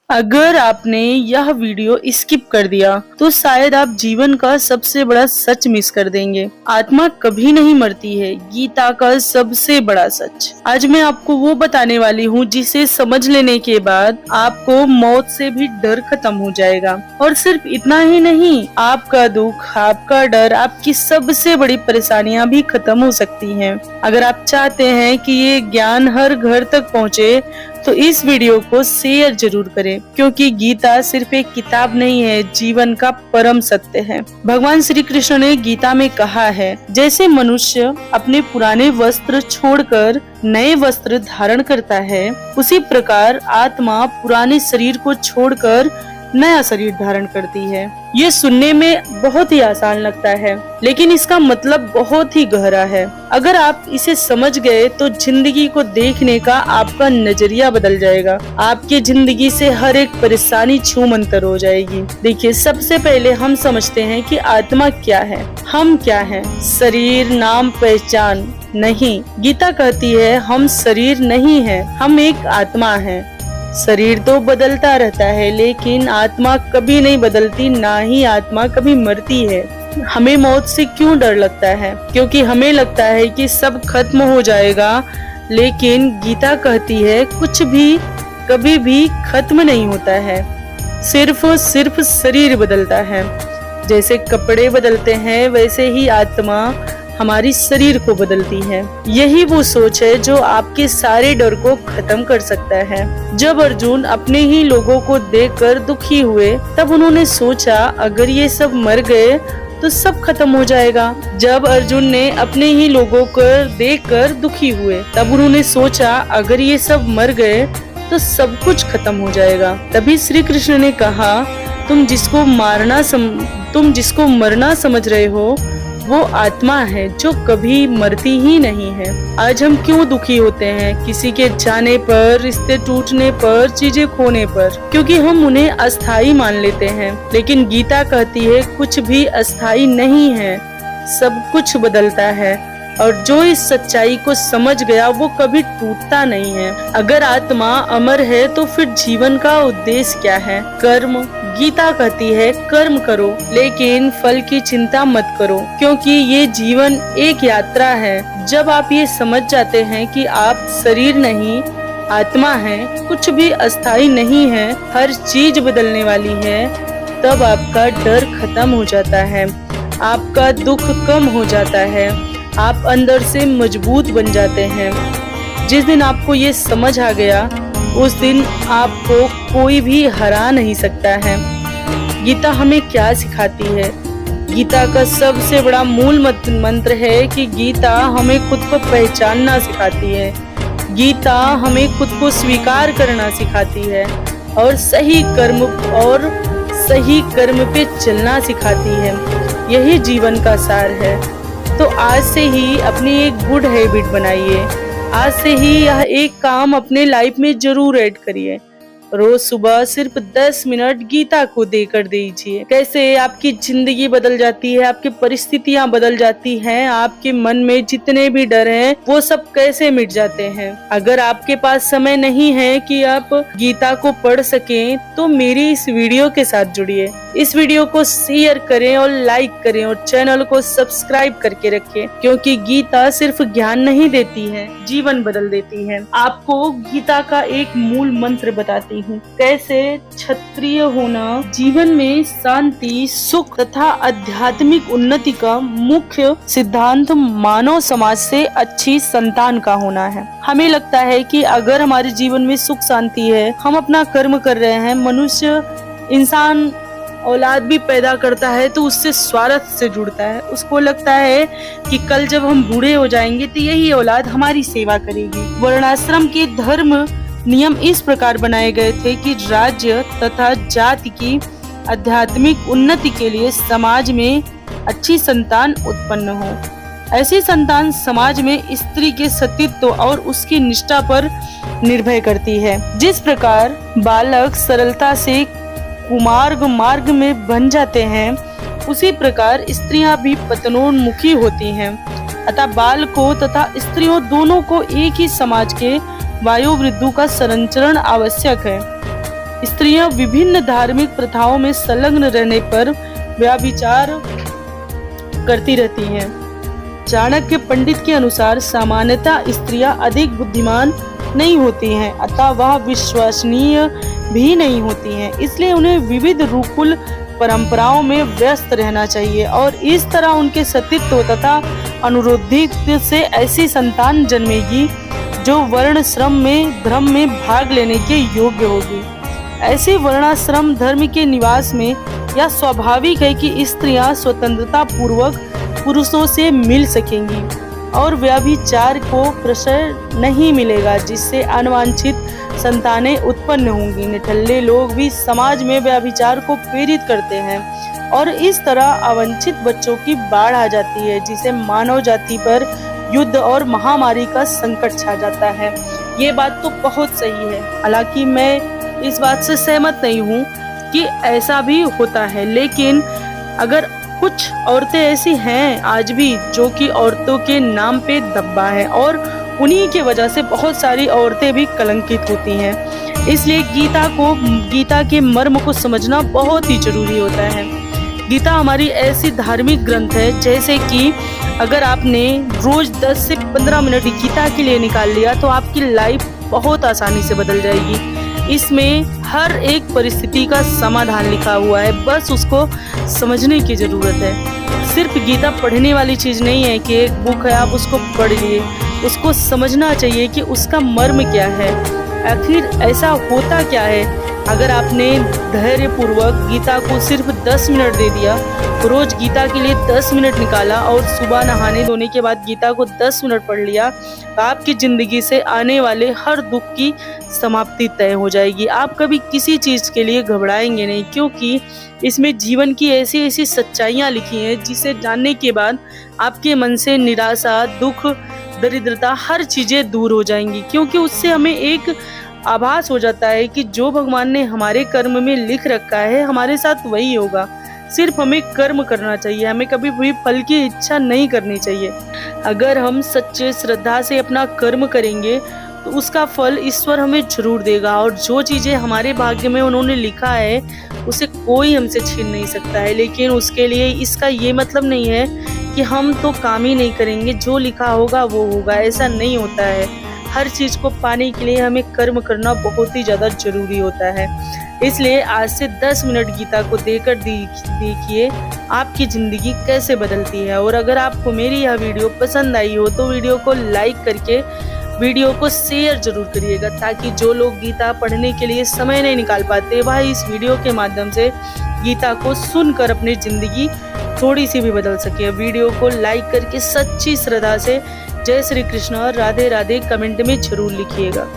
अगर आपने यह वीडियो स्किप कर दिया तो शायद आप जीवन का सबसे बड़ा सच मिस कर देंगे। आत्मा कभी नहीं मरती है, गीता का सबसे बड़ा सच। आज मैं आपको वो बताने वाली हूँ जिसे समझ लेने के बाद आपको मौत से भी डर खत्म हो जाएगा। और सिर्फ इतना ही नहीं, आपका दुख, आपका डर, आपकी सबसे बड़ी परेशानियाँ भी खत्म हो सकती हैं। अगर आप चाहते हैं कि ये ज्ञान हर घर तक पहुँचे तो इस वीडियो को शेयर जरूर करें, क्योंकि गीता सिर्फ एक किताब नहीं है, जीवन का परम सत्य है। भगवान श्री कृष्ण ने गीता में कहा है, जैसे मनुष्य अपने पुराने वस्त्र छोड़कर नए वस्त्र धारण करता है, उसी प्रकार आत्मा पुराने शरीर को छोड़कर नया शरीर धारण करती है। ये सुनने में बहुत ही आसान लगता है, लेकिन इसका मतलब बहुत ही गहरा है। अगर आप इसे समझ गए तो जिंदगी को देखने का आपका नजरिया बदल जाएगा। आपकी जिंदगी से हर एक परेशानी छूमंतर हो जाएगी। देखिए, सबसे पहले हम समझते हैं कि आत्मा क्या है, हम क्या हैं। शरीर, नाम, पहचान नहीं। गीता कहती है हम शरीर नहीं है, हम एक आत्मा है। शरीर तो बदलता रहता है, लेकिन आत्मा कभी नहीं बदलती, ना ही आत्मा कभी मरती है। हमें मौत से क्यों डर लगता है? क्योंकि हमें लगता है कि सब खत्म हो जाएगा, लेकिन गीता कहती है कुछ भी कभी भी खत्म नहीं होता है। सिर्फ शरीर बदलता है। जैसे कपड़े बदलते हैं, वैसे ही आत्मा हमारी शरीर को बदलती है। यही वो सोच है जो आपके सारे डर को खत्म कर सकता है। जब अर्जुन अपने ही लोगों को देखकर दुखी हुए, तब उन्होंने सोचा अगर ये सब मर गए तो सब खत्म हो जाएगा। जब अर्जुन ने अपने ही लोगों को देखकर दुखी हुए, तब उन्होंने सोचा अगर ये सब मर गए तो सब कुछ खत्म हो जाएगा। तभी श्री कृष्ण ने कहा, तुम जिसको मरना समझ रहे हो वो आत्मा है जो कभी मरती ही नहीं है। आज हम क्यों दुखी होते हैं? किसी के जाने पर, रिश्ते टूटने पर, चीजें खोने पर, क्योंकि हम उन्हें अस्थाई मान लेते हैं। लेकिन गीता कहती है कुछ भी अस्थाई नहीं है, सब कुछ बदलता है। और जो इस सच्चाई को समझ गया वो कभी टूटता नहीं है। अगर आत्मा अमर है तो फिर जीवन का उद्देश्य क्या है? कर्म। गीता कहती है कर्म करो, लेकिन फल की चिंता मत करो, क्योंकि ये जीवन एक यात्रा है। जब आप ये समझ जाते हैं कि आप शरीर नहीं, आत्मा है, कुछ भी अस्थाई नहीं है, हर चीज बदलने वाली है, तब आपका डर खत्म हो जाता है, आपका दुख कम हो जाता है, आप अंदर से मजबूत बन जाते हैं। जिस दिन आपको ये समझ आ गया, उस दिन आपको कोई भी हरा नहीं सकता है। गीता हमें क्या सिखाती है? गीता का सबसे बड़ा मूल मंत्र है कि गीता हमें खुद को पहचानना सिखाती है। गीता हमें खुद को स्वीकार करना सिखाती है और सही कर्म पे चलना सिखाती है। यही जीवन का सार है। तो आज से ही अपनी एक गुड हैबिट बनाइए। आज से ही यह एक काम अपने लाइफ में जरूर ऐड करिए। रोज सुबह सिर्फ 10 मिनट गीता को देकर दीजिए। कैसे आपकी जिंदगी बदल जाती है, आपकी परिस्थितियां बदल जाती हैं, आपके मन में जितने भी डर हैं वो सब कैसे मिट जाते हैं। अगर आपके पास समय नहीं है कि आप गीता को पढ़ सकें, तो मेरी इस वीडियो के साथ जुड़िए। इस वीडियो को शेयर करें और लाइक करें और चैनल को सब्सक्राइब करके रखें, क्योंकि गीता सिर्फ ज्ञान नहीं देती है, जीवन बदल देती है। आपको गीता का एक मूल मंत्र बताती हूँ, कैसे क्षत्रिय होना। जीवन में शांति, सुख तथा आध्यात्मिक उन्नति का मुख्य सिद्धांत मानव समाज से अच्छी संतान का होना है। हमें लगता है कि अगर हमारे जीवन में सुख शांति है, हम अपना कर्म कर रहे हैं, मनुष्य इंसान औलाद भी पैदा करता है तो उससे स्वार्थ से जुड़ता है। उसको लगता है कि कल जब हम बूढ़े हो जाएंगे तो यही औलाद हमारी सेवा करेगी। वर्णाश्रम के धर्म नियम इस प्रकार बनाए गए थे कि राज्य तथा जाति की आध्यात्मिक उन्नति के लिए समाज में अच्छी संतान उत्पन्न हो। ऐसी संतान समाज में स्त्री के सतीत्व और उसकी निष्ठा पर निर्भर करती है। जिस प्रकार बालक सरलता से कुमार्ग मार्ग में बन जाते हैं, उसी प्रकार स्त्रियां भी पतनोन्मुखी होती हैं। अतः बालकों तथा स्त्रियों दोनों को एक ही समाज के वायुवृद्धों का संचरण आवश्यक है। स्त्रियां विभिन्न धार्मिक प्रथाओं में संलग्न रहने पर व्यभिचार करती रहती हैं। चाणक्य पंडित के अनुसार सामान्यतः स्त्रियां अधिक बुद्धिमान नहीं होती हैं, अतः वह विश्वसनीय भी नहीं होती हैं, इसलिए उन्हें विविध रूकुल परंपराओं में व्यस्त रहना चाहिए और इस तरह उनके सतीत्व तथा अनुरोधित से ऐसी संतान जन्मेगी जो वर्णाश्रम में धर्म में भाग लेने के योग्य होगी। ऐसे वर्णाश्रम धर्म के निवास में यह स्वाभाविक है कि स्त्रियां स्वतंत्रता पूर्वक पुरुषों से मिल सकेंगी और व्यभिचार को प्रश्रय नहीं मिलेगा, जिससे अनवांछित संतानें उत्पन्न होंगी। निठल्ले लोग भी समाज में व्यभिचार को प्रेरित करते हैं और इस तरह अवांछित बच्चों की बाढ़ आ जाती है, जिसे मानव जाति पर युद्ध और महामारी का संकट छा जाता है। ये बात तो बहुत सही है, हालांकि मैं इस बात से सहमत नहीं हूँ कि ऐसा भी होता है, लेकिन अगर कुछ औरतें ऐसी हैं आज भी जो कि औरतों के नाम पे दबा है और उन्हीं की वजह से बहुत सारी औरतें भी कलंकित होती हैं। इसलिए गीता के मर्म को समझना बहुत ही जरूरी होता है। गीता हमारी ऐसी धार्मिक ग्रंथ है, जैसे कि अगर आपने रोज 10 से 15 मिनट गीता के लिए निकाल लिया तो आपकी लाइफ बहुत आसानी से बदल जाएगी। इसमें हर एक परिस्थिति का समाधान लिखा हुआ है, बस उसको समझने की जरूरत है। सिर्फ गीता पढ़ने वाली चीज नहीं है कि एक बुक है आप उसको पढ़ लिए, उसको समझना चाहिए कि उसका मर्म क्या है, आखिर ऐसा होता क्या है। अगर आपने धैर्य पूर्वक गीता को सिर्फ 10 मिनट दे दिया, रोज गीता के लिए 10 मिनट निकाला और सुबह नहाने धोने के बाद गीता को 10 मिनट पढ़ लिया, तो आपकी जिंदगी से आने वाले हर दुख की समाप्ति तय हो जाएगी। आप कभी किसी चीज के लिए घबराएंगे नहीं, क्योंकि इसमें जीवन की ऐसी ऐसी सच्चाइयां लिखी हैं जिसे जानने के बाद आपके मन से निराशा, दुख, दरिद्रता हर चीजें दूर हो जाएंगी, क्योंकि उससे हमें एक आभास हो जाता है कि जो भगवान ने हमारे कर्म में लिख रखा है हमारे साथ वही होगा। सिर्फ हमें कर्म करना चाहिए, हमें कभी भी फल की इच्छा नहीं करनी चाहिए। अगर हम सच्चे श्रद्धा से अपना कर्म करेंगे तो उसका फल ईश्वर हमें जरूर देगा, और जो चीजें हमारे भाग्य में उन्होंने लिखा है उसे कोई हमसे छीन नहीं सकता है। लेकिन उसके लिए इसका ये मतलब नहीं है कि हम तो काम ही नहीं करेंगे, जो लिखा होगा वो होगा, ऐसा नहीं होता है। हर चीज को पाने के लिए हमें कर्म करना बहुत ही ज्यादा जरूरी होता है। इसलिए आज से 10 मिनट गीता को देकर देखिए आपकी जिंदगी कैसे बदलती है। और अगर आपको मेरी यह वीडियो पसंद आई हो तो वीडियो को लाइक करके वीडियो को शेयर जरूर करिएगा, ताकि जो लोग गीता पढ़ने के लिए समय नहीं निकाल पाते वह इस वीडियो के माध्यम से गीता को सुनकर अपनी जिंदगी थोड़ी सी भी बदल सके। वीडियो को लाइक करके सच्ची श्रद्धा से जय श्री कृष्ण और राधे राधे कमेंट में जरूर लिखिएगा।